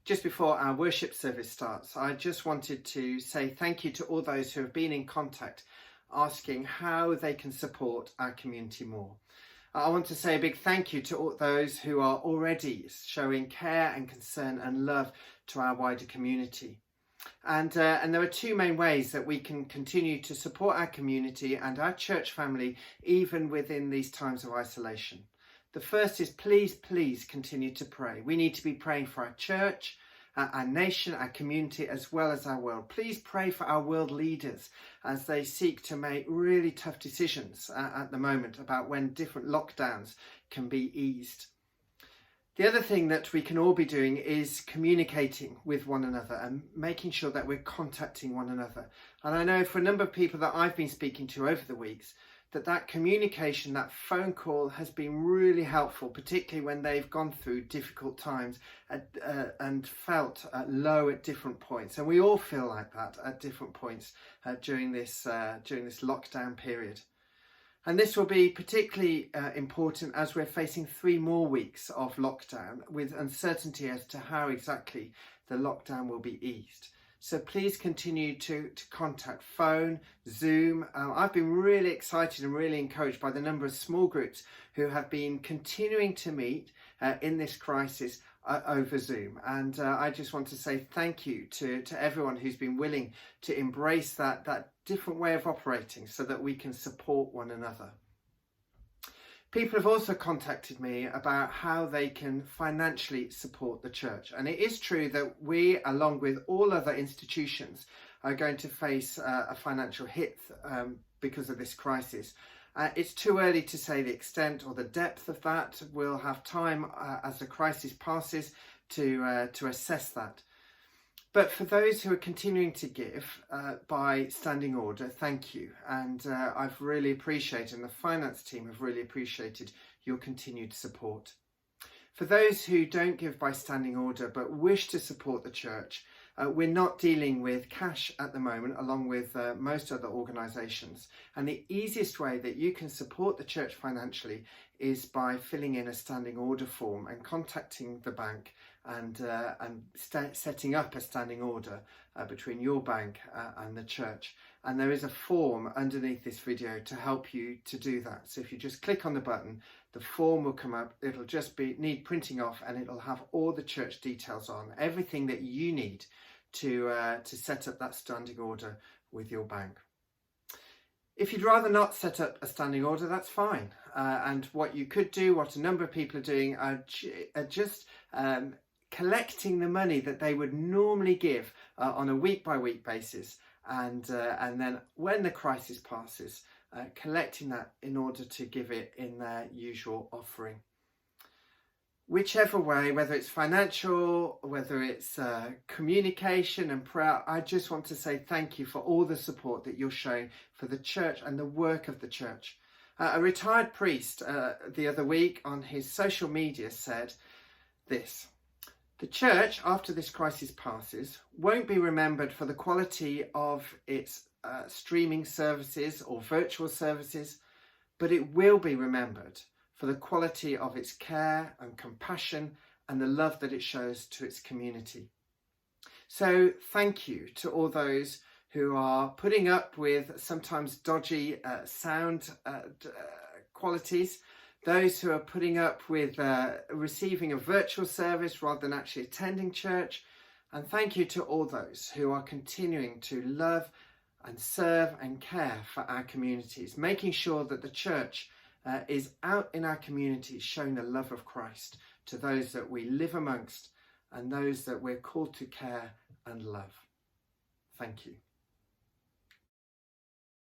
Just before our worship service starts, I just wanted to say thank you to all those who have been in contact asking how they can support our community more. I want to say a big thank you to all those who are already showing care and concern and love to our wider community. And there are two main ways that we can continue to support our community and our church family even within these times of isolation. The first is please continue to pray. We need to be praying for our church, our nation, our community, as well as our world. Please pray for our world leaders as they seek to make really tough decisions at the moment about when different lockdowns can be eased. The other thing that we can all be doing is communicating with one another and making sure that we're contacting one another. And I know for a number of people that I've been speaking to over the weeks, that communication, that phone call has been really helpful, particularly when they've gone through difficult times and felt low at different points. And we all feel like that at different points during this lockdown period. And this will be particularly important as we're facing 3 more weeks of lockdown with uncertainty as to how exactly the lockdown will be eased. So please continue to contact phone, Zoom. I've been really excited and really encouraged by the number of small groups who have been continuing to meet in this crisis over Zoom. And I just want to say thank you to everyone who's been willing to embrace that different way of operating so that we can support one another. People have also contacted me about how they can financially support the church. And it is true that we, along with all other institutions, are going to face a financial hit because of this crisis. It's too early to say the extent or the depth of that. We'll have time as the crisis passes to assess that. But for those who are continuing to give by standing order, thank you. And I've really appreciated, and the finance team have really appreciated your continued support. For those who don't give by standing order but wish to support the church, we're not dealing with cash at the moment, along with most other organisations. And the easiest way that you can support the church financially is by filling in a standing order form and contacting the bank and setting up a standing order between your bank and the church. And there is a form underneath this video to help you to do that. So if you just click on the button, the form will come up. It'll just need printing off, and it'll have all the church details on, everything that you need to set up that standing order with your bank. If you'd rather not set up a standing order, that's fine. And what you could do, what a number of people are doing, are just collecting the money that they would normally give on a week-by-week basis, and then when the crisis passes, collecting that in order to give it in their usual offering. Whichever way, whether it's financial, whether it's communication and prayer, I just want to say thank you for all the support that you're showing for the church and the work of the church. A retired priest the other week on his social media said this: "The church, after this crisis passes, won't be remembered for the quality of its streaming services or virtual services, but it will be remembered for the quality of its care and compassion and the love that it shows to its community." So thank you to all those who are putting up with sometimes dodgy sound qualities, those who are putting up with receiving a virtual service rather than actually attending church, and thank you to all those who are continuing to love and serve and care for our communities, making sure that the church is out in our communities showing the love of Christ to those that we live amongst and those that we're called to care and love. Thank you.